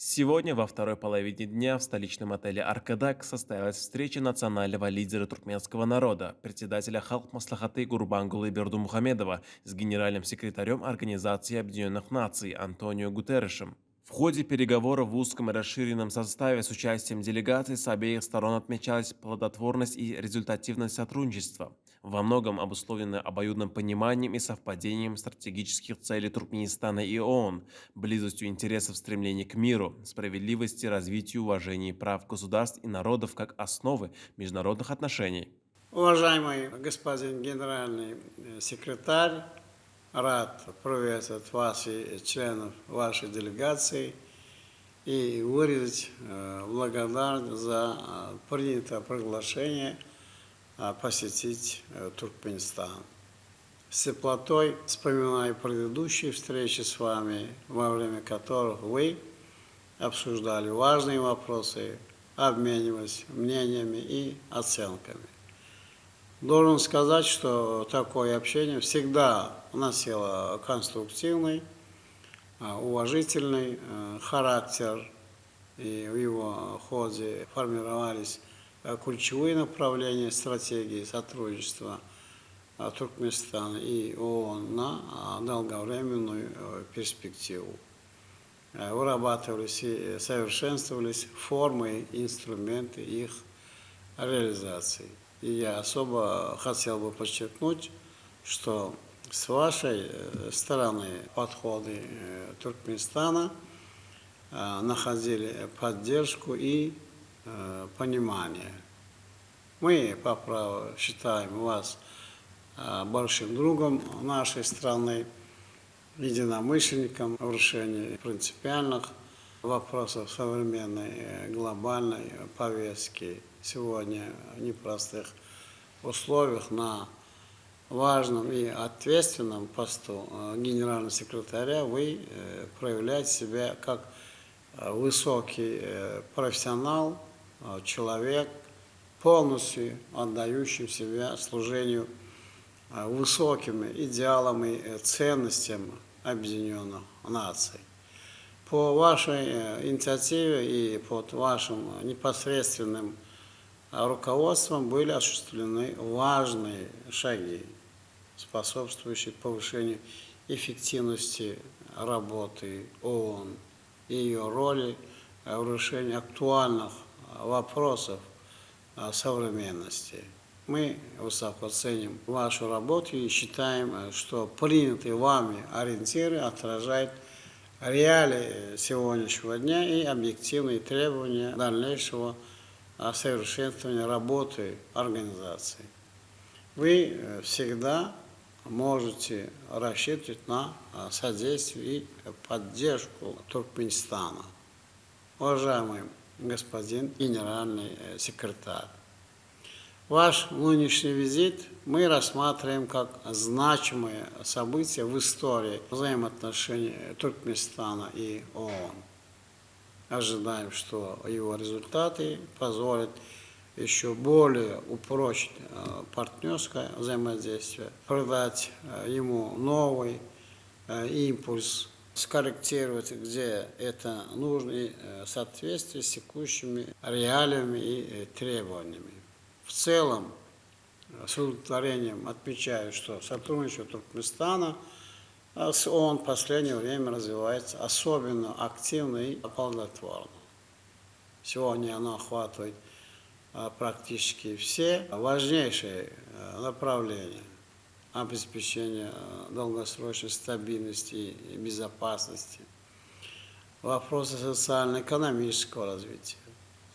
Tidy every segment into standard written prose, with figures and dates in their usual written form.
Сегодня во второй половине дня в столичном отеле «Аркадак» состоялась встреча национального лидера туркменского народа, председателя Халк Маслахаты Гурбангулы Бердумухамедова с генеральным секретарем Организации Объединенных Наций Антонио Гутеррешем. В ходе переговоров в узком и расширенном составе с участием делегаций с обеих сторон отмечалась плодотворность и результативность сотрудничества, во многом обусловленное обоюдным пониманием и совпадением стратегических целей Туркменистана и ООН, близостью интересов стремления к миру, справедливости, развитию, уважению прав государств и народов как основы международных отношений. Уважаемый господин генеральный секретарь, рад приветствовать вас и членов вашей делегации и выразить благодарность за принятое приглашение посетить Туркменистан. С теплотой вспоминаю предыдущие встречи с вами, во время которых вы обсуждали важные вопросы, обменивались мнениями и оценками. Должен сказать, что такое общение всегда носило конструктивный, уважительный характер, и в его ходе формировались ключевые направления стратегии сотрудничества Туркменистана и ООН на долговременную перспективу. Вырабатывались и совершенствовались формы и инструменты их реализации. И я особо хотел бы подчеркнуть, что с вашей стороны подходы Туркменистана находили поддержку и понимание. Мы по праву считаем вас большим другом нашей страны, единомышленником в решении принципиальных вопросов современной глобальной повестки. Сегодня в непростых условиях на важном и ответственном посту генерального секретаря вы проявляете себя как высокий профессионал, человек, полностью отдающий себя служению высоким идеалам и ценностям Объединенных Наций. По вашей инициативе и под вашим непосредственным руководством были осуществлены важные шаги, способствующие повышению эффективности работы ООН и ее роли в решении актуальных вопросов современности. Мы высоко ценим вашу работу и считаем, что принятые вами ориентиры отражают реалии сегодняшнего дня и объективные требования дальнейшего совершенствования работы организации. Вы всегда можете рассчитывать на содействие и поддержку Туркменистана. Уважаемый господин генеральный секретарь, ваш нынешний визит мы рассматриваем как значимое событие в истории взаимоотношений Туркменистана и ООН. Ожидаем, что его результаты позволят еще более упрочить партнерское взаимодействие, придать ему новый импульс, скорректировать, где это нужно, и в соответствии с текущими реалиями и требованиями. В целом, с удовлетворением отмечаю, что сотрудничество Туркменистана с ООН в последнее время развивается особенно активно и плодотворно. Сегодня оно охватывает практически все важнейшие направления обеспечения долгосрочной стабильности и безопасности, вопросы социально-экономического развития,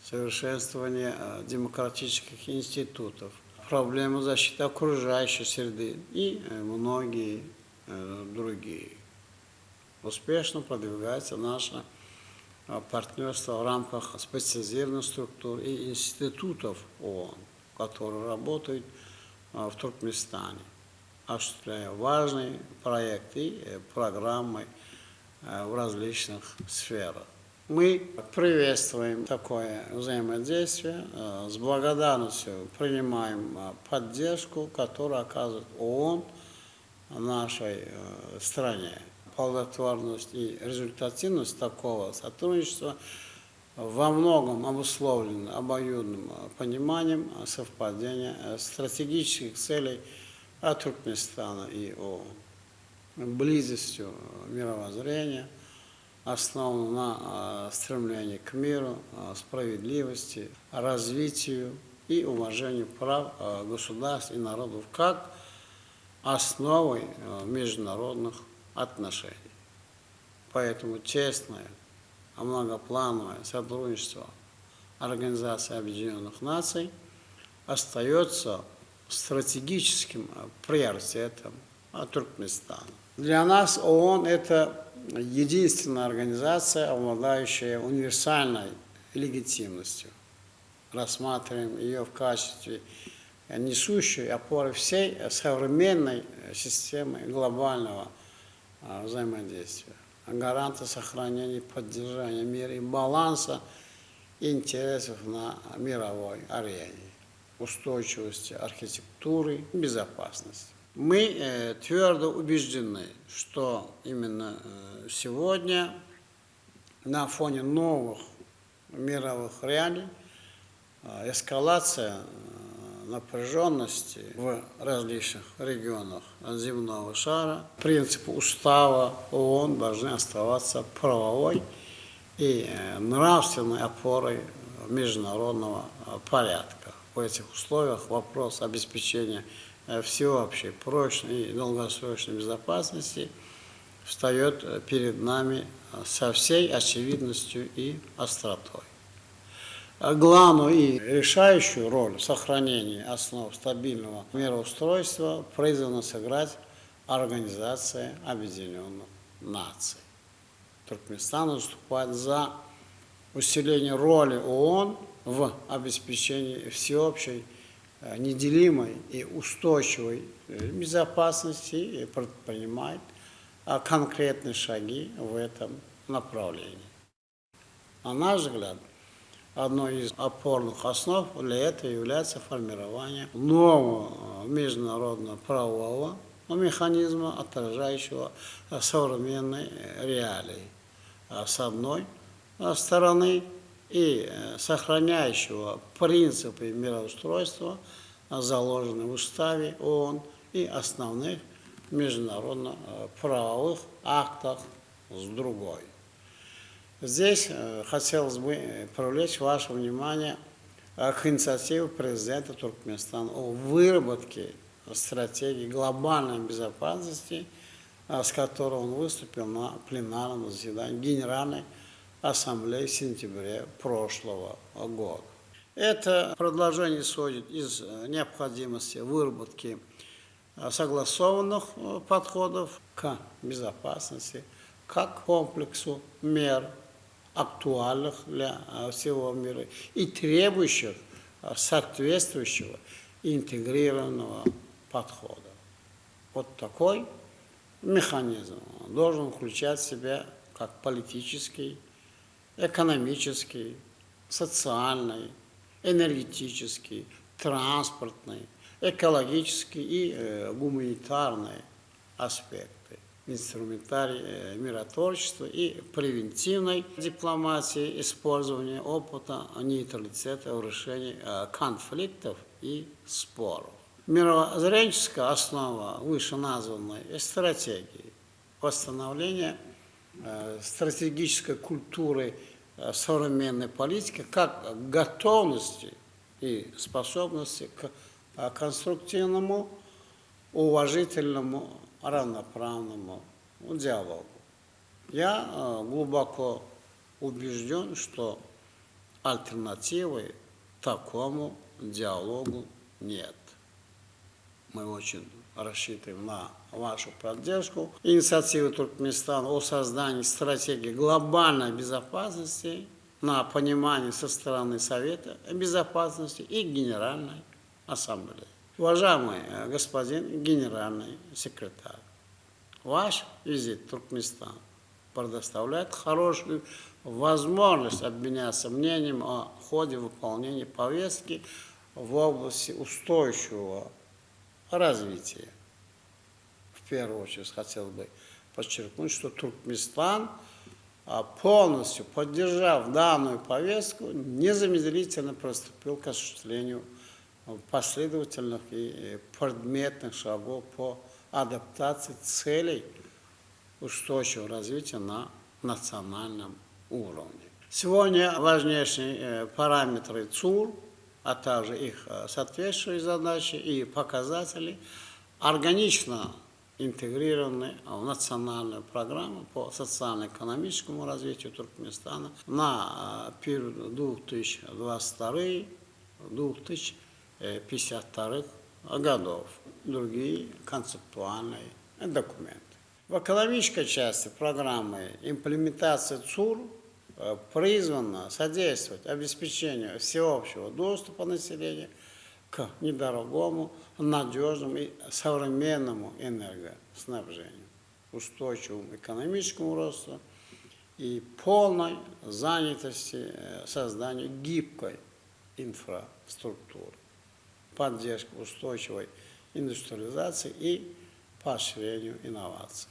совершенствование демократических институтов, проблемы защиты окружающей среды и многие другие. Успешно продвигается наше партнерство в рамках специализированных структур и институтов ООН, которые работают в Туркменистане, осуществляя важные проекты и программы в различных сферах. Мы приветствуем такое взаимодействие, с благодарностью принимаем поддержку, которую оказывает ООН нашей стране. плодотворность и результативность такого сотрудничества во многом обусловлено обоюдным пониманием совпадения стратегических целей Туркменистана и ООН, близостью мировоззрения, основанного на стремлении к миру, справедливости, развитию и уважению прав государств и народов как основой международных отношений. Поэтому тесное, многоплановое сотрудничество Организации Объединенных Наций остается стратегическим приоритетом Туркменистана. Для нас ООН – это единственная организация, обладающая универсальной легитимностью. Рассматриваем ее в качестве несущей опоры всей современной системы глобального взаимодействия, гаранта сохранения и поддержания мира и баланса интересов на мировой арене, устойчивости архитектуры, безопасности. Мы твердо убеждены, что именно сегодня на фоне новых мировых реалий эскалация напряженности в различных регионах земного шара, принципы устава ООН должны оставаться правовой и нравственной опорой международного порядка. В этих условиях вопрос обеспечения всеобщей, прочной и долгосрочной безопасности встает перед нами со всей очевидностью и остротой. Главную и решающую роль в сохранении основ стабильного мироустройства призвана сыграть Организация Объединенных Наций. Туркменистан выступает за усиление роли ООН в обеспечении всеобщей, неделимой и устойчивой безопасности и предпринимает конкретные шаги в этом направлении. На наш взгляд, одной из опорных основ для этого является формирование нового международного правового механизма, отражающего современные реалии, с одной стороны, и сохраняющего принципы мироустройства, заложенные в уставе ООН и основных международно-правовых актах, с другой. Здесь хотелось бы привлечь ваше внимание к инициативе президента Туркменистана о выработке стратегии глобальной безопасности, с которой он выступил на пленарном заседании Генеральной Ассамблеи в сентябре прошлого года. Это предложение исходит из необходимости выработки согласованных подходов к безопасности, как комплексу мер, актуальных для всего мира и требующих соответствующего интегрированного подхода. Вот такой механизм должен включать в себя как политический, экономический, социальный, энергетический, транспортный, экологический и гуманитарный аспекты, инструментарий миротворчества и превентивной дипломатии, использования опыта нейтралитета в решении конфликтов и споров. Мировоззренческая основа вышеназванной стратегии восстановления стратегической культуры современной политики как готовности и способности к конструктивному, уважительному, равноправному диалогу. Я глубоко убежден, что альтернативы такому диалогу нет. Мы очень рассчитываем на вашу поддержку. Инициатива Туркменистана о создании стратегии глобальной безопасности на понимание со стороны Совета Безопасности и Генеральной Ассамблеи. Уважаемый господин генеральный секретарь, ваш визит в Туркменистан предоставляет хорошую возможность обменяться мнением о ходе выполнения повестки в области устойчивого развития. В первую очередь хотел бы подчеркнуть, что Туркменистан, полностью поддержав данную повестку, незамедлительно приступил к осуществлению последовательных и предметных шагов по адаптации целей устойчивого развития на национальном уровне. Сегодня важнейшие параметры ЦУР, а также их соответствующие задачи и показатели органично интегрированы в национальную программу по социально-экономическому развитию Туркменистана на период 2022-2052 годов. Другие концептуальные документы. В экономической части программы имплементация ЦУР призвана содействовать обеспечению всеобщего доступа населения к недорогому, надежному и современному энергоснабжению, устойчивому экономическому росту и полной занятости созданию гибкой инфраструктуры, поддержки устойчивой индустриализации и поощрению инноваций.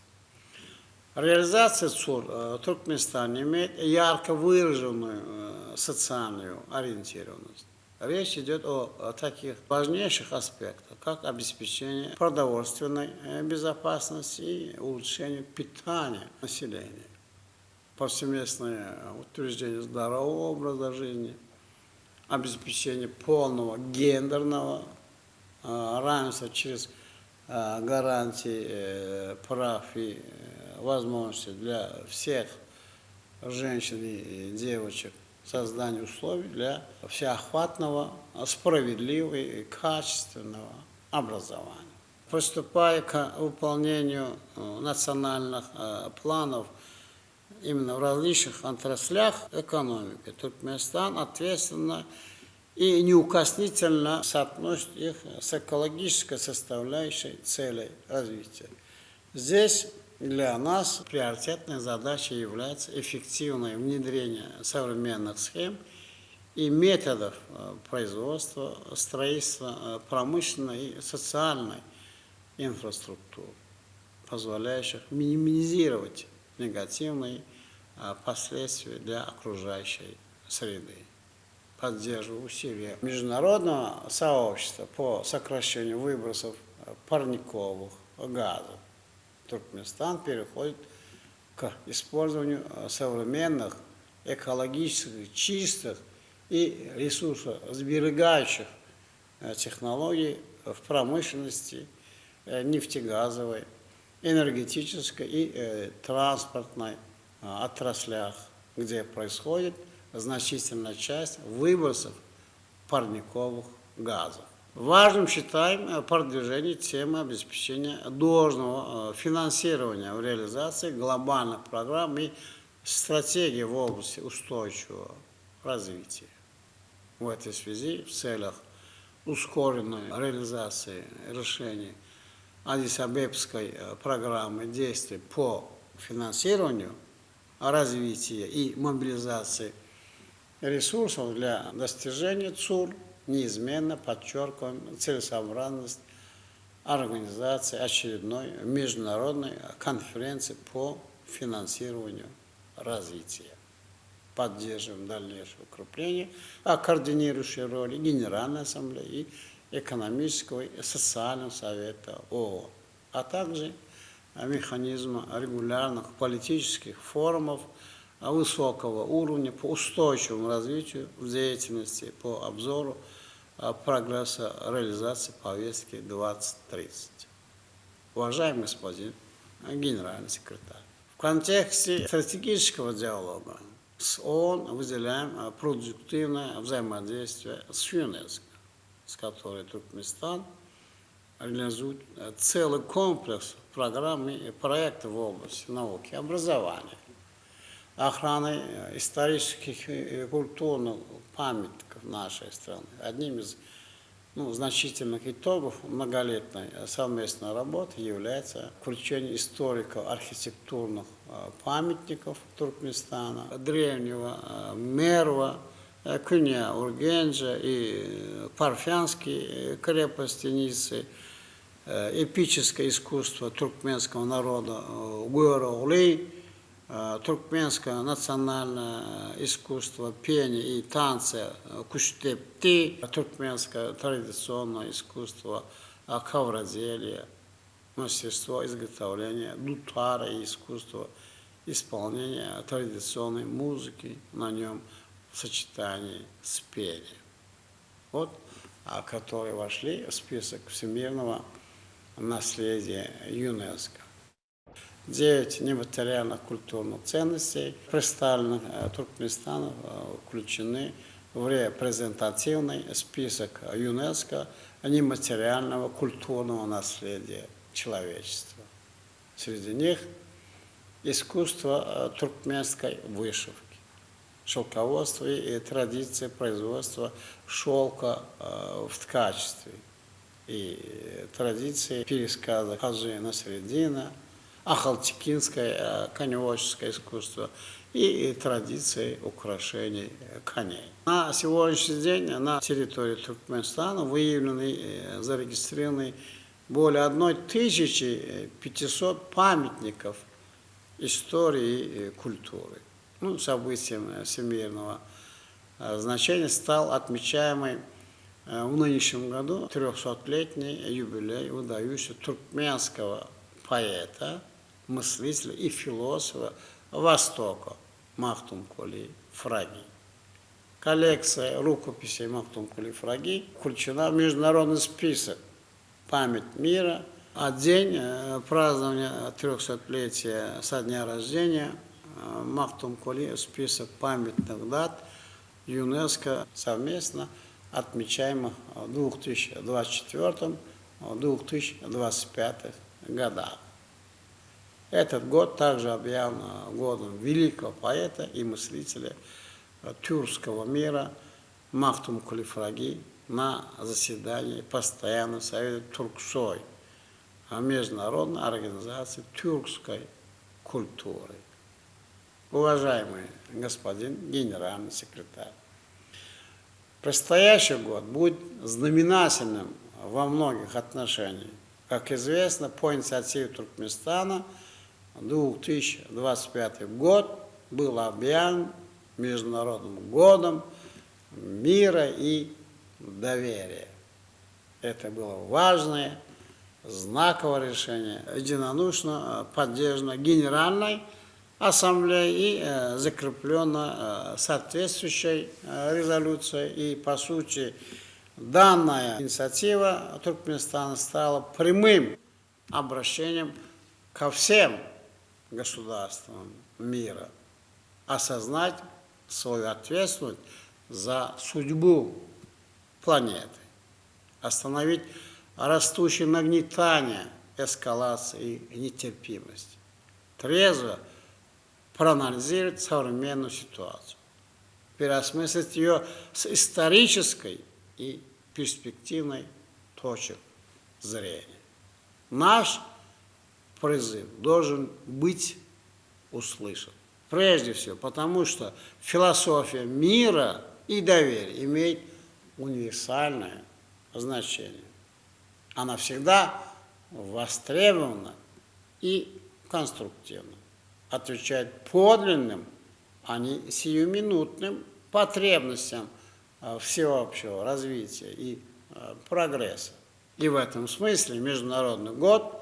Реализация ЦУР в Туркменистане имеет ярко выраженную социальную ориентированность. Речь идет о таких важнейших аспектах, как обеспечение продовольственной безопасности и улучшение питания населения, повсеместное утверждение здорового образа жизни, обеспечение полного гендерного равенства через гарантии прав и возможностей для всех женщин и девочек, создание условий для всеохватного, справедливого и качественного образования. Приступая к выполнению национальных планов именно в различных отраслях экономики, Туркменистан ответственно и неукоснительно соотносит их с экологической составляющей целей развития. Здесь для нас приоритетной задачей является эффективное внедрение современных схем и методов производства, строительства промышленной и социальной инфраструктуры, позволяющих минимизировать негативные последствия для окружающей среды. Поддерживаю усилия международного сообщества по сокращению выбросов парниковых газов. Туркменистан переходит к использованию современных, экологически чистых и ресурсосберегающих технологий в промышленности, нефтегазовой, энергетической и транспортной отраслях, где происходит значительная часть выбросов парниковых газов. Важным считаем продвижение темы обеспечения должного финансирования в реализации глобальных программ и стратегий в области устойчивого развития. В этой связи в целях ускоренной реализации решений Аддис-Абебской программы действий по финансированию развития и мобилизации ресурсов для достижения ЦУР неизменно подчеркиваем целесообразность организации очередной международной конференции по финансированию развития. Поддерживаем дальнейшее укрепление координирующей роли Генеральной Ассамблеи и Экономического и Социального Совета ООН, а также механизма регулярных политических форумов высокого уровня по устойчивому развитию в деятельности по обзору прогресса реализации повестки 2030. Уважаемый господин генеральный секретарь, в контексте стратегического диалога с ООН выделяем продуктивное взаимодействие с ЮНЕСКО, с которой Туркменистан реализует целый комплекс программ и проектов в области науки и образования, охраны исторических и культурных памятников нашей страны. Одним из значительных итогов многолетней совместной работы является включение историко-архитектурных памятников Туркменистана, древнего Мерва, Кюня-Ургенджа и Парфянские крепости Ницы, эпическое искусство туркменского народа гуэроглей, туркменское национальное искусство пения и танца куштепти, туркменское традиционное искусство ковроделия, мастерство изготовления дутара и искусство исполнения традиционной музыки на нем в сочетании с пением. Вот, которые вошли в список всемирного наследия ЮНЕСКО. 9 нематериальных культурных ценностей, представленных Туркменистаном, включены в репрезентативный список ЮНЕСКО нематериального культурного наследия человечества. Среди них искусство туркменской вышивки, шелководство и традиции производства шелка в ткачестве, и традиции пересказа Хаджи Насреддина, ахалтекинское коневодческое искусство и традиции украшений коней. На сегодняшний день на территории Туркменистана выявлены и зарегистрированы более 1500 памятников истории и культуры. Событием всемирного значения стал отмечаемый в нынешнем году 300-летний юбилей выдающегося туркменского поэта, мыслителя и философа Востока Махтумкули Фраги. Коллекция рукописей Махтумкули Фраги включена в международный список «Память мира», а день празднования 300-летия со дня рождения Махтумкули в список памятных дат ЮНЕСКО совместно отмечаемых в 2024-2025 годах. Этот год также объявлен годом великого поэта и мыслителя тюркского мира Махтумкули Фраги на заседании Постоянного совета Турксой, Международной организации тюркской культуры. Уважаемый господин генеральный секретарь, предстоящий год будет знаменательным во многих отношениях. Как известно, по инициативе Туркменистана 2025 год был объявлен Международным годом мира и доверия. Это было важное, знаковое решение, единодушно поддержано Генеральной Ассамблеей и закреплено соответствующей резолюцией. И, по сути, данная инициатива Туркменистана стала прямым обращением ко всем государствам мира осознать свою ответственность за судьбу планеты, остановить растущее нагнетание, эскалации и нетерпимости, трезво проанализировать современную ситуацию, переосмыслить ее с исторической и перспективной точек зрения. Наш призыв должен быть услышан. Прежде всего, потому что философия мира и доверия имеет универсальное значение. Она всегда востребована и конструктивна, отвечает подлинным, а не сиюминутным потребностям всеобщего развития и прогресса. И в этом смысле Международный год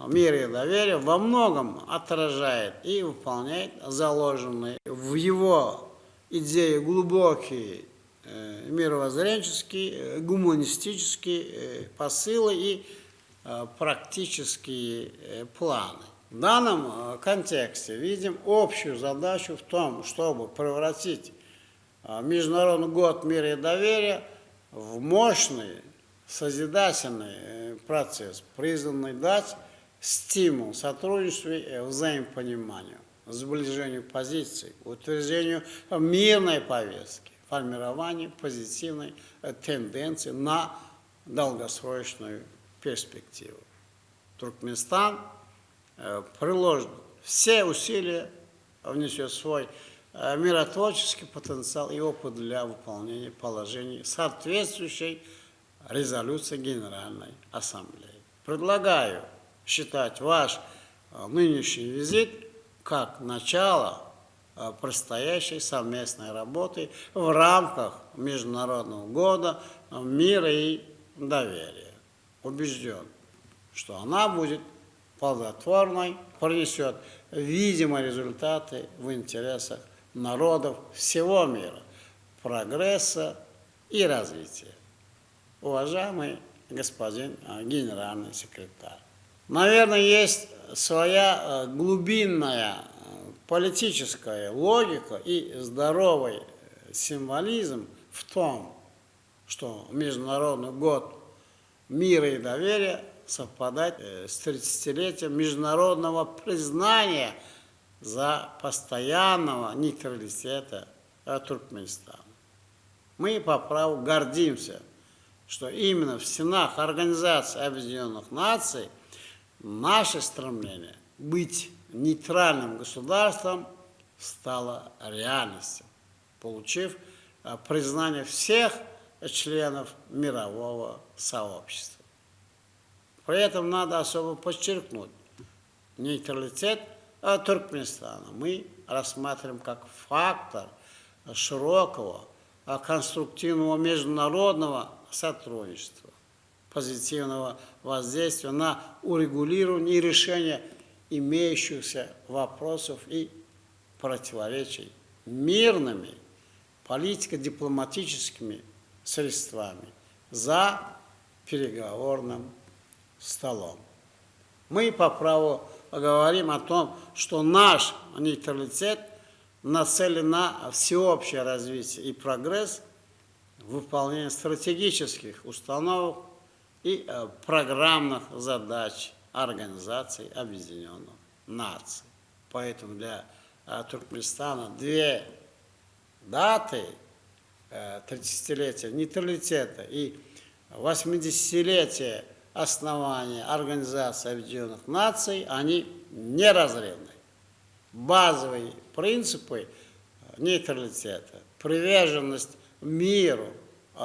мира и доверия во многом отражает и выполняет заложенные в его идее глубокие мировоззренческие, гуманистические посылы и практические планы. В данном контексте видим общую задачу в том, чтобы превратить Международный год мира и доверия в мощный, созидательный процесс, призванный дать стимул сотрудничеству и взаимопониманию, сближению позиций, утверждению мирной повестки, формированию позитивной тенденции на долгосрочную перспективу. Туркменистан приложит все усилия, внесет свой миротворческий потенциал и опыт для выполнения положений соответствующей резолюции Генеральной Ассамблеи. Предлагаю считать ваш нынешний визит как начало предстоящей совместной работы в рамках Международного года мира и доверия. Убежден, что она будет плодотворной, принесет видимые результаты в интересах народов всего мира, прогресса и развития. Уважаемый господин генеральный секретарь, наверное, есть своя глубинная политическая логика и здоровый символизм в том, что Международный год мира и доверия совпадает с 30-летием международного признания за постоянного нейтралитета Туркменистана. Мы по праву гордимся, что именно в стенах Организации Объединенных Наций наше стремление быть нейтральным государством стало реальностью, получив признание всех членов мирового сообщества. При этом надо особо подчеркнуть, нейтралитет Туркменистана мы рассматриваем как фактор широкого конструктивного международного сотрудничества, позитивного воздействия на урегулирование и решение имеющихся вопросов и противоречий мирными политико-дипломатическими средствами за переговорным столом. Мы по праву говорим о том, что наш нейтралитет нацелен на всеобщее развитие и прогресс, выполнение стратегических установок и программных задач Организации Объединенных Наций. Поэтому для Туркменистана две даты 30-летия нейтралитета и 80-летия основания Организации Объединенных Наций, они неразрывны. Базовые принципы нейтралитета, приверженность миру,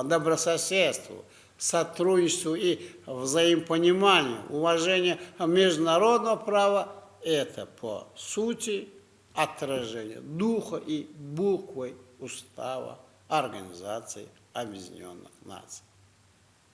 добрососедству, сотрудничеству и взаимопониманию, уважение международного права – это по сути отражение духа и буквы устава Организации Объединенных Наций.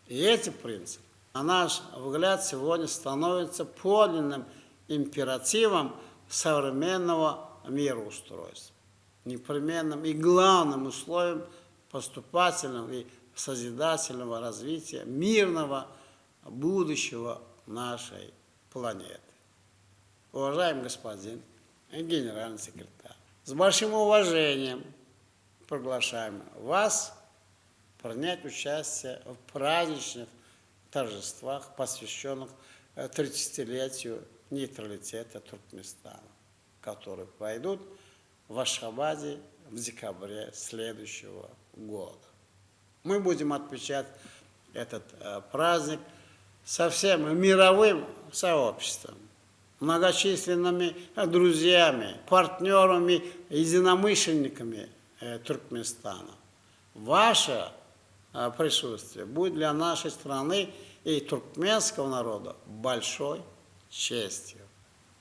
И эти принципы, на наш взгляд, сегодня становятся подлинным императивом современного мироустройства, непременным и главным условием поступательного и созидательного развития мирного будущего нашей планеты. Уважаемый господин генеральный секретарь, с большим уважением приглашаем вас принять участие в праздничных торжествах, посвященных 30-летию нейтралитета Туркменистана, которые пройдут в Ашхабаде в декабре следующего года. Мы будем отмечать этот праздник со всем мировым сообществом, многочисленными друзьями, партнерами, единомышленниками Туркменистана. Ваше присутствие будет для нашей страны и туркменского народа большой честью.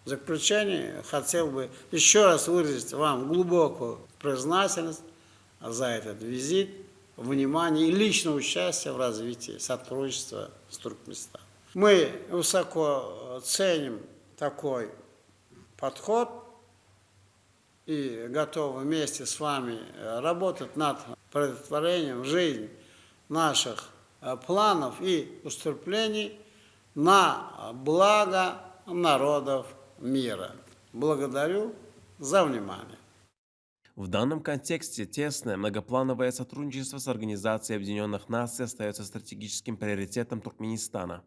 В заключение хотел бы еще раз выразить вам глубокую признательность за этот визит, внимание и личное участие в развитии сотрудничества с Туркменистаном. Мы высоко ценим такой подход и готовы вместе с вами работать над претворением в жизнь наших планов и устремлений на благо народов мира. Благодарю за внимание. В данном контексте тесное многоплановое сотрудничество с Организацией Объединенных Наций остается стратегическим приоритетом Туркменистана.